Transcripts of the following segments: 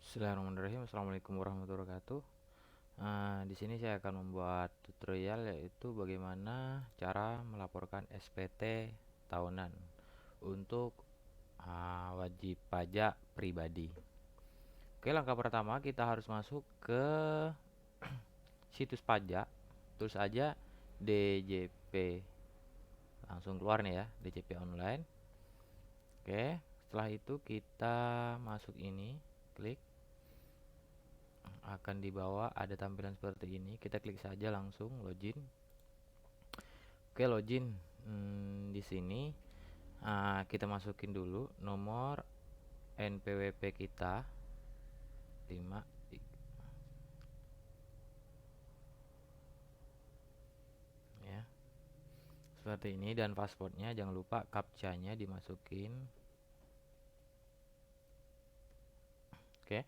Bismillahirrahmanirrahim. Assalamualaikum warahmatullahi wabarakatuh. Di sini saya akan membuat tutorial yaitu bagaimana cara melaporkan SPT tahunan untuk wajib pajak pribadi. Oke, langkah pertama kita harus masuk ke situs pajak, terus aja DJP, langsung keluar nih ya, DJP online. Oke, setelah itu kita masuk ini, klik. Akan dibawa ada tampilan seperti ini, kita klik saja langsung login. Oke, login. Di sini kita masukin dulu nomor NPWP kita 5 ya, seperti ini, dan passwordnya jangan lupa captcha-nya dimasukin. Oke,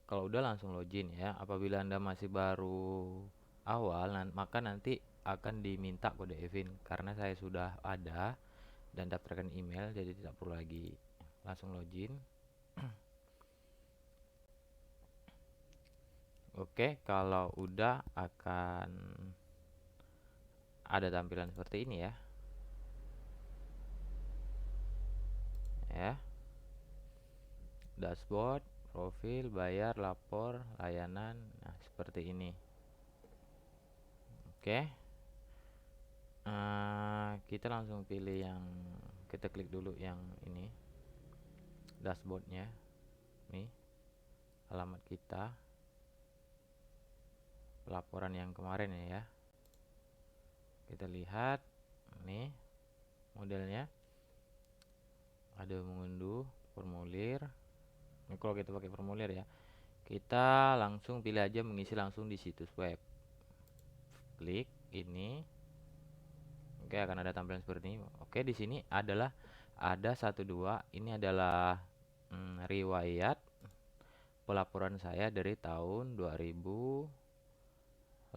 kalau udah langsung login ya. Apabila Anda masih baru awal, maka nanti akan diminta kode EVIN karena saya sudah ada dan daftarkan email, jadi tidak perlu lagi. Langsung login. Oke, kalau udah akan ada tampilan seperti ini ya. Ya. Dashboard, profil, bayar, lapor, layanan. Nah, seperti ini. Oke. Kita langsung pilih yang kita klik dulu yang ini. Dashboardnya. Nih. Alamat kita. Laporan yang kemarin ya. Kita lihat nih modelnya. Ada mengunduh formulir. Ini kalau kita pakai formulir ya, kita langsung pilih aja mengisi langsung di situs web. Klik ini. Oke, akan ada tampilan seperti ini. Oke, di sini adalah ada 1 2. Ini adalah riwayat pelaporan saya dari tahun 2018-19,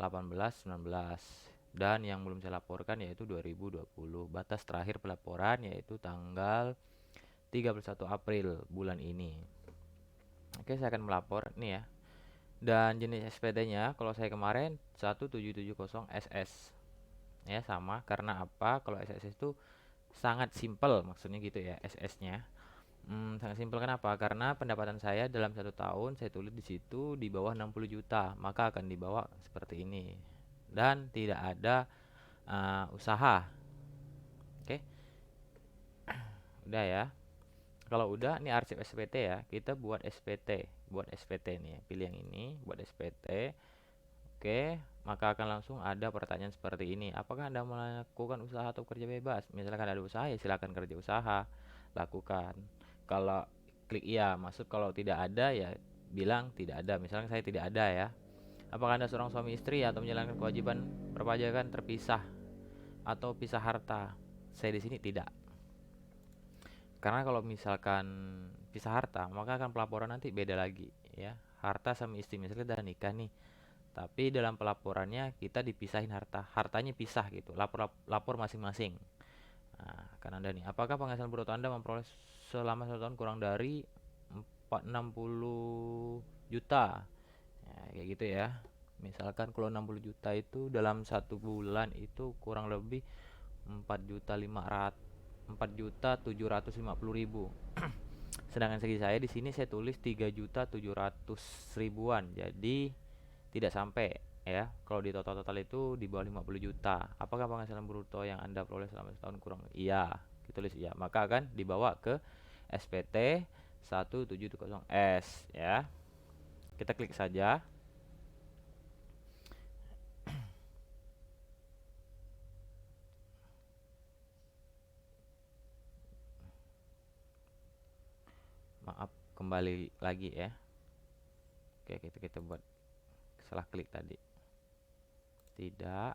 dan yang belum saya laporkan yaitu 2020. Batas terakhir pelaporan yaitu tanggal 31 April bulan ini. Oke, saya akan melapor nih ya. Dan jenis SPT-nya kalau saya kemarin 1770 SS. Ya, sama. Karena apa? Kalau SS itu sangat simpel, maksudnya gitu ya, SS-nya. Sangat simpel. Kenapa? Karena pendapatan saya dalam 1 tahun saya tulis di situ di bawah 60 juta, maka akan dibawa seperti ini. Dan tidak ada usaha. Oke, udah ya. Kalau udah, ini arsip SPT ya. Kita buat SPT, nih. Pilih yang ini, buat SPT. Oke, maka akan langsung ada pertanyaan seperti ini. Apakah Anda melakukan usaha atau kerja bebas? Misalkan ada usaha, ya silakan kerja usaha, lakukan. Kalau klik iya, masuk. Kalau tidak ada, ya bilang tidak ada. Misalkan saya tidak ada ya. Apakah Anda seorang suami istri atau menjalankan kewajiban perpajakan terpisah atau pisah harta? Saya di sini tidak. Karena kalau misalkan pisah harta, maka akan pelaporan nanti beda lagi ya. Harta sama istri, misalnya udah nikah nih, tapi dalam pelaporannya kita dipisahin hartanya pisah gitu, lapor masing-masing. Nah, kan Anda nih, apakah penghasilan bruto Anda memperoleh selama 1 tahun kurang dari 460 juta ya, kayak gitu ya. Misalkan kalau 60 juta itu dalam 1 bulan itu kurang lebih 4.750.000. Sedangkan segi saya di sini saya tulis 3.700.000-an. Jadi tidak sampai ya. Kalau di total itu di bawah 50 juta. Apakah penghasilan bruto yang Anda peroleh selama setahun kurang? Iya, kita tulis iya. Maka akan dibawa ke SPT 1770S ya. Kita klik saja. Maaf, kembali lagi ya. Oke, kita buat salah klik tadi. Tidak.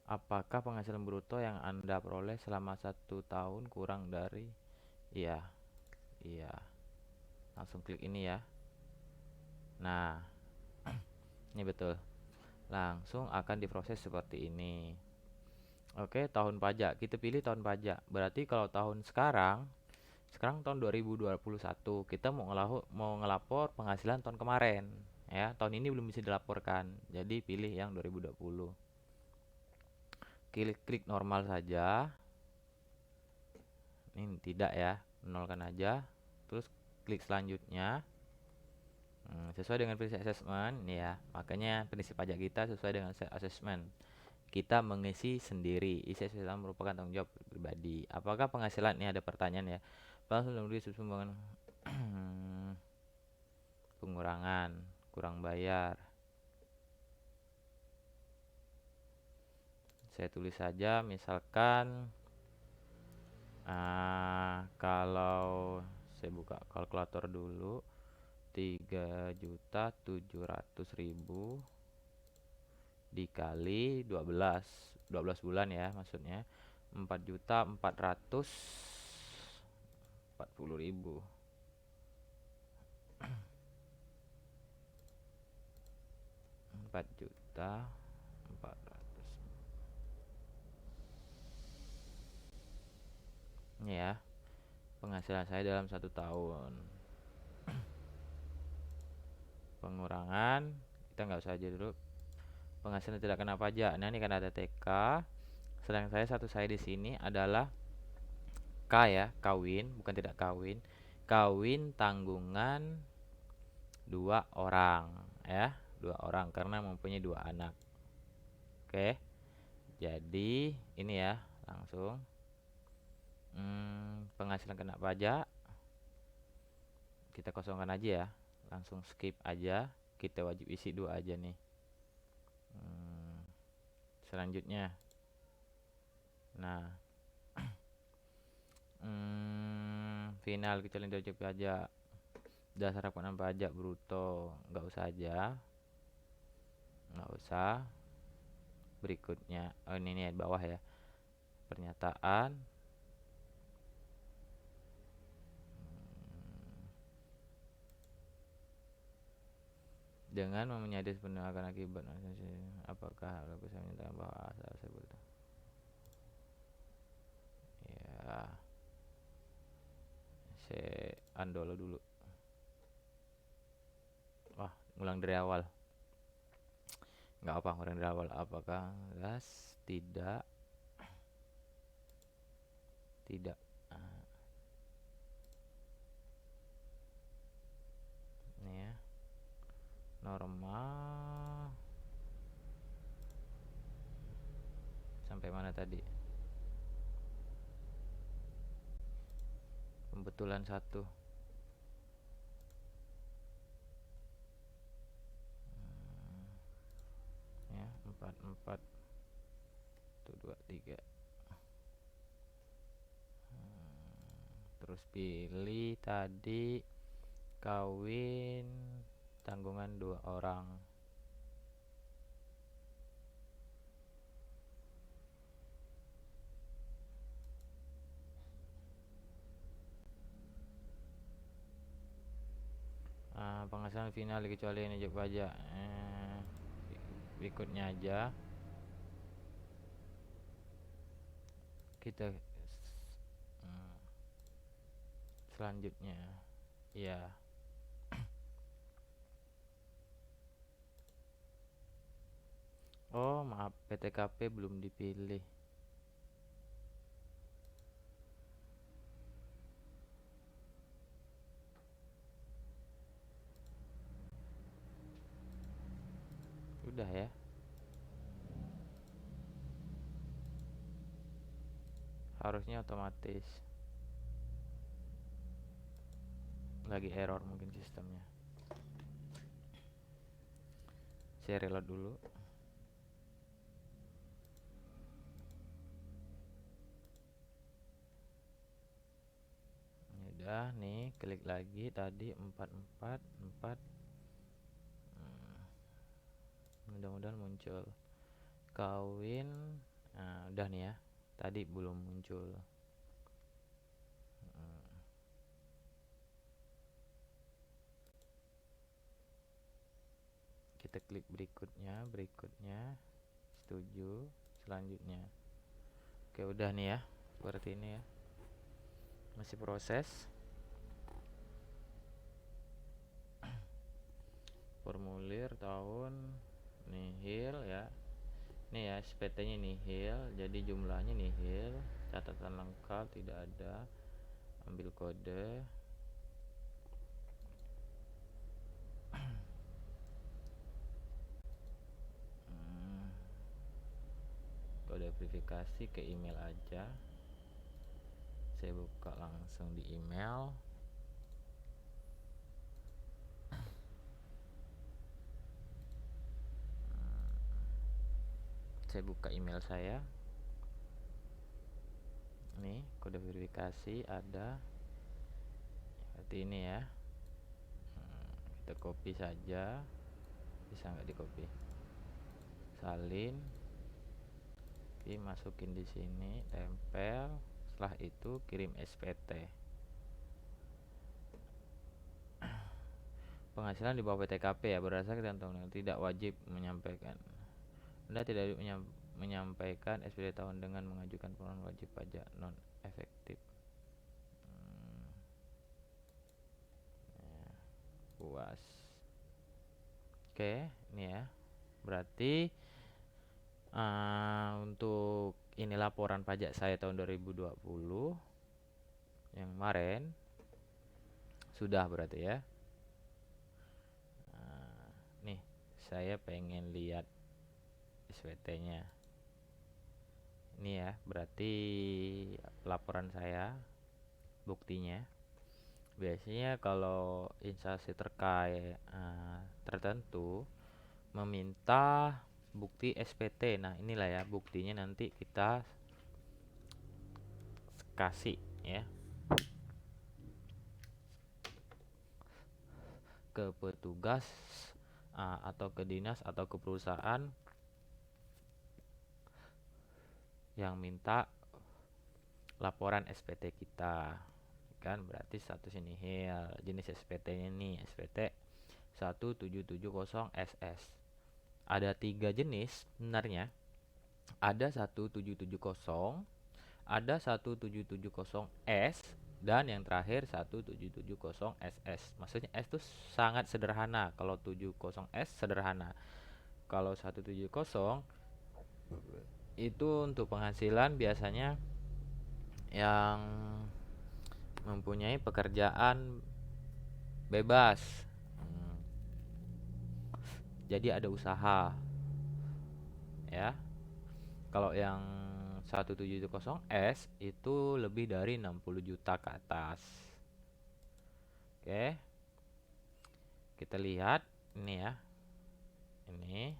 Apakah penghasilan bruto yang Anda peroleh selama 1 tahun kurang dari? Iya. Langsung klik ini ya. Nah, ini betul. Langsung akan diproses seperti ini. Oke, tahun pajak. Kita pilih tahun pajak. Berarti kalau tahun sekarang tahun 2021, kita mau ngelapor penghasilan tahun kemarin. Ya, tahun ini belum bisa dilaporkan. Jadi pilih yang 2020. Klik normal saja. Ini tidak ya, nolkan aja. Terus klik selanjutnya. Sesuai dengan prinsip assessment ya. Makanya prinsip pajak kita sesuai dengan assessment. Kita mengisi sendiri. Isi assessment merupakan tanggung jawab pribadi. Apakah penghasilan ini ada pertanyaan ya? Penghasilan memberi sumbangan pengurangan, kurang bayar. Saya tulis saja misalkan kalau saya buka kalkulator dulu 3.700.000 dikali 12 bulan ya maksudnya 4.440.000. 4.400.000 ini ya penghasilan saya dalam 1 tahun. Pengurangan kita nggak usah aja dulu, penghasilan tidak kena pajak. Nah ini kan ada TK, sedang saya di sini adalah K ya, kawin bukan tidak kawin, kawin tanggungan 2 orang ya, 2 orang karena mempunyai 2 anak. Oke, jadi ini ya langsung penghasilan kena pajak kita kosongkan aja ya, langsung skip aja, kita wajib isi 2 aja nih. Selanjutnya nah final kecuali wajib pajak dasar pengenaan pajak bruto nggak usah aja, nggak usah. Berikutnya ini nih bawah ya, pernyataan dengan menyadari sepenuhnya akan akibat apakah hal bisa menyatakan bahwa asal tersebut ya. Saya andolo dulu, wah ngulang dari awal nggak apa, ngulang dari awal. Apakah gas tidak ini ya normal sampai mana tadi, pembetulan 1 ya 44 1 2 3 terus pilih tadi kawin tanggungan 2 orang. Penghasilan final kecuali ini wajib pajak berikutnya aja kita selanjutnya ya. Oh maaf, PTKP belum dipilih. Udah ya, harusnya otomatis. Lagi error mungkin sistemnya, saya reload dulu. Udah nih, klik lagi tadi 444. Mudah-mudahan muncul kawin. Nah udah nih ya, tadi belum muncul. Kita klik berikutnya, setuju, selanjutnya Oke, udah nih ya, seperti ini ya, masih proses. Formulir tahun nihil ya, ini ya SPT nya nihil, jadi jumlahnya nihil, catatan lengkap tidak ada, ambil kode. Kode verifikasi ke email aja, saya buka langsung di email. Saya buka email saya, nih kode verifikasi ada seperti ini ya. Kita copy saja, bisa nggak di copy, salin, masukin di sini, tempel, setelah itu kirim SPT. Penghasilan di bawah PTKP ya, berdasarkan ketentuan tidak wajib menyampaikan. Anda tidak menyampaikan SPT tahun dengan mengajukan pengeluaran wajib pajak non efektif. Puas. Oke, ini ya. Berarti untuk ini laporan pajak saya tahun 2020 yang kemarin sudah berarti ya. Nih, saya pengen lihat SPT-nya. Ini ya, berarti laporan saya, buktinya. Biasanya kalau instansi terkait tertentu meminta bukti SPT. Nah, inilah ya buktinya, nanti kita kasih ya ke petugas atau ke dinas atau ke perusahaan yang minta laporan SPT kita kan. Berarti status nihil, jenis SPT-nya nih SPT 1770 SS. Ada 3 jenis sebenarnya, ada 1770, ada 1770S, dan yang terakhir 1770SS. Maksudnya S itu sangat sederhana, kalau 70S sederhana. Kalau 170 itu untuk penghasilan biasanya yang mempunyai pekerjaan bebas. Jadi ada usaha ya. Kalau yang 1770S itu lebih dari 60 juta ke atas. Oke, kita lihat ini ya, ini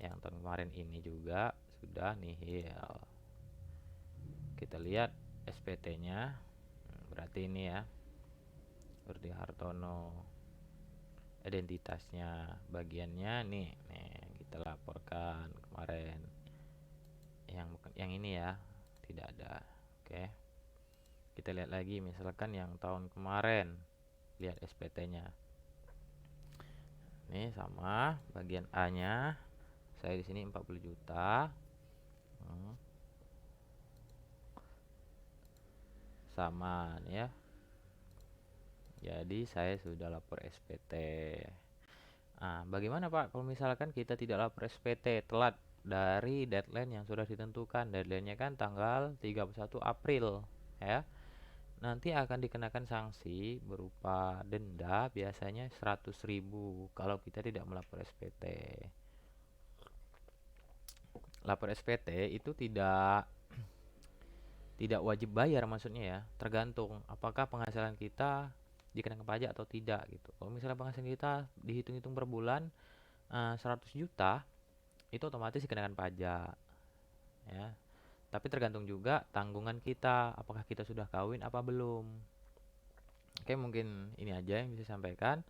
yang tahun kemarin ini juga sudah nihil. Kita lihat SPT nya, berarti ini ya, Rudi Hartono, identitasnya, bagiannya nih kita laporkan kemarin. Yang ini ya tidak ada. Oke, kita lihat lagi misalkan yang tahun kemarin, lihat SPT nya ini sama, bagian A nya saya di sini 40 juta. Sama nih ya, jadi saya sudah lapor SPT. Bagaimana Pak kalau misalkan kita tidak lapor SPT, telat dari deadline yang sudah ditentukan? Deadline-nya kan tanggal 31 April ya. Nanti akan dikenakan sanksi berupa denda, biasanya 100.000 kalau kita tidak melapor SPT. Lapor SPT itu tidak wajib bayar, maksudnya ya, tergantung apakah penghasilan kita dikenakan pajak atau tidak gitu. Kalau misalnya penghasilan kita dihitung-hitung per bulan 100 juta, itu otomatis dikenakan pajak ya. Tapi tergantung juga tanggungan kita, apakah kita sudah kawin apa belum. Oke, mungkin ini aja yang bisa saya sampaikan.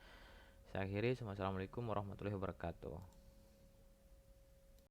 Saya akhiri. Assalamualaikum warahmatullahi wabarakatuh.